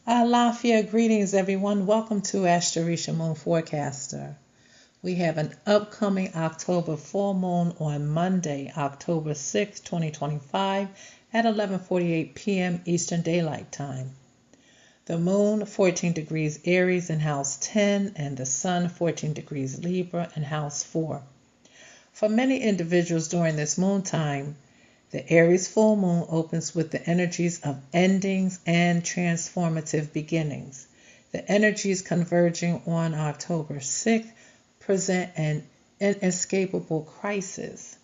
Lafia greetings, everyone. Welcome to Astrorisa Moon Forecaster. We have an upcoming October full moon on Monday, October 6, 2025 at 11:48 p.m. Eastern Daylight Time. The moon 14 degrees Aries in house 10 and the sun 14 degrees Libra in house 4. For many individuals during this moon time, the Aries full moon opens with the energies of endings and transformative beginnings. The energies converging on October 6th present an inescapable crisis.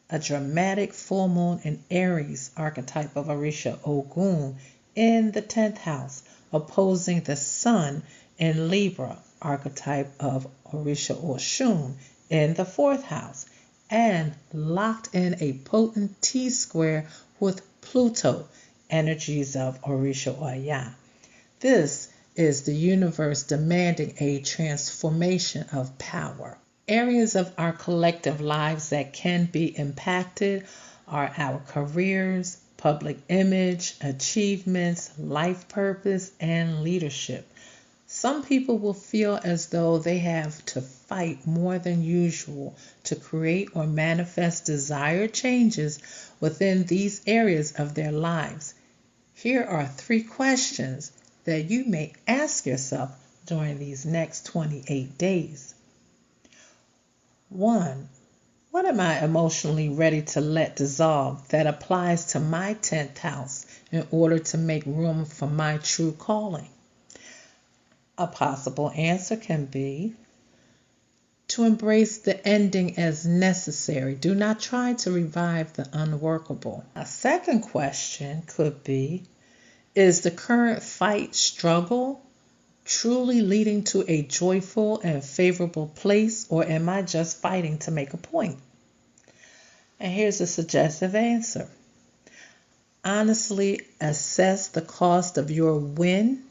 A dramatic full moon in Aries, archetype of Orisha Ogun, in the 10th house, opposing the sun in Libra, archetype of Orisha Oshun, in the 4th house, and locked in a potent T-square with Pluto, energies of Orisha Oya. This is the universe demanding a transformation of power. Areas of our collective lives that can be impacted are our careers, public image, achievements, life purpose, and leadership. Some people will feel as though they have to fight more than usual to create or manifest desired changes within these areas of their lives. Here are 3 questions that you may ask yourself during these next 28 days. 1. What am I emotionally ready to let dissolve that applies to my 10th house in order to make room for my true calling? A possible answer can be to embrace the ending as necessary. Do not try to revive the unworkable. A second question could be, is the current fight struggle truly leading to a joyful and favorable place, or am I just fighting to make a point? And here's a suggestive answer. Honestly assess the cost of your win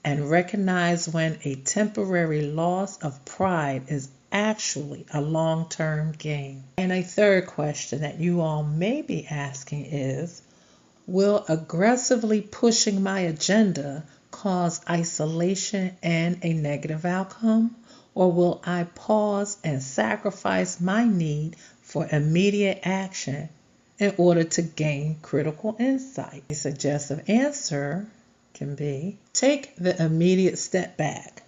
and recognize when a temporary loss of pride is actually a long-term gain. And a third question that you all may be asking is, will aggressively pushing my agenda cause isolation and a negative outcome? Or will I pause and sacrifice my need for immediate action in order to gain critical insight? A suggestive answer can be, take the immediate step back,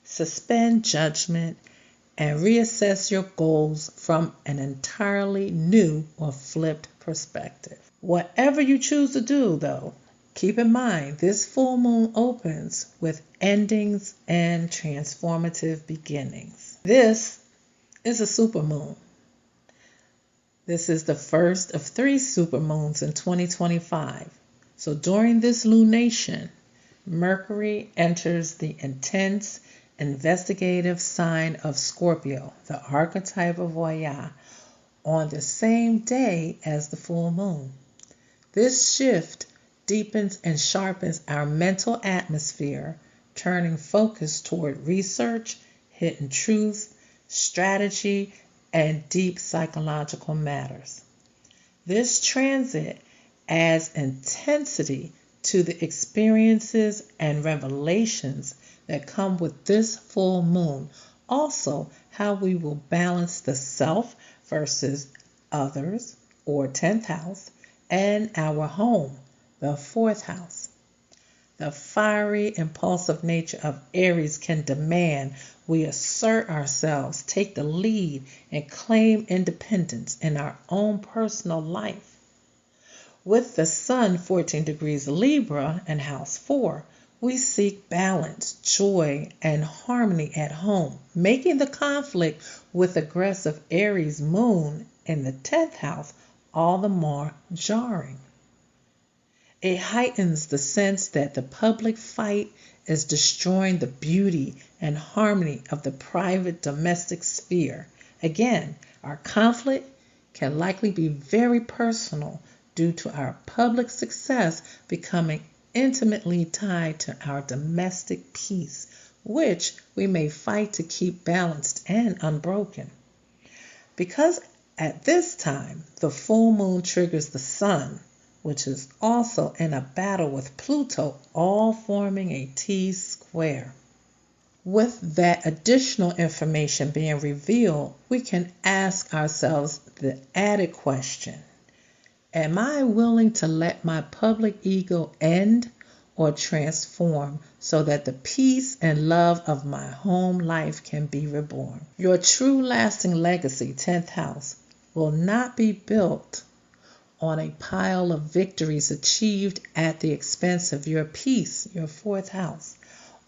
suspend judgment, and reassess your goals from an entirely new or flipped perspective. Whatever you choose to do, though, keep in mind this full moon opens with endings and transformative beginnings. This is a supermoon. This is the first of 3 supermoons in 2025. So during this lunation, Mercury enters the intense, investigative sign of Scorpio, the archetype of Oya, on the same day as the full moon. This shift deepens and sharpens our mental atmosphere, turning focus toward research, hidden truth, strategy, and deep psychological matters. This transit adds intensity to the experiences and revelations that come with this full moon. Also, how we will balance the self versus others, or 10th house, and our home, the 4th house. The fiery, impulsive nature of Aries can demand we assert ourselves, take the lead, and claim independence in our own personal life. With the sun 14 degrees Libra in house 4, we seek balance, joy, and harmony at home, making the conflict with aggressive Aries moon in the 10th house all the more jarring. It heightens the sense that the public fight is destroying the beauty and harmony of the private domestic sphere. Again, our conflict can likely be very personal due to our public success becoming intimately tied to our domestic peace, which we may fight to keep balanced and unbroken. Because at this time, the full moon triggers the sun, which is also in a battle with Pluto, all forming a T-square. With that additional information being revealed, we can ask ourselves the added question: am I willing to let my public ego end or transform so that the peace and love of my home life can be reborn? Your true lasting legacy, 10th house, will not be built on a pile of victories achieved at the expense of your peace, your 4th house.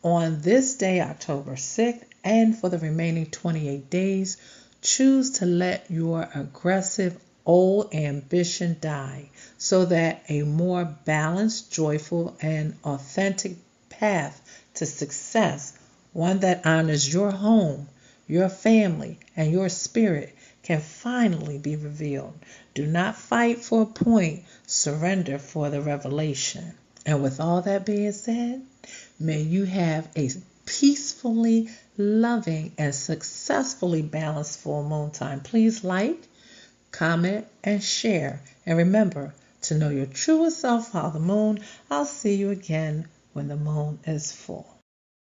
On this day, October 6th, and for the remaining 28 days, choose to let your aggressive old ambition die so that a more balanced, joyful, and authentic path to success, one that honors your home, your family, and your spirit, can finally be revealed. Do not fight for a point, surrender for the revelation. And with all that being said, may you have a peacefully loving and successfully balanced full moon time. Please like, comment, and share. And remember to know your truest self while the moon. I'll see you again when the moon is full.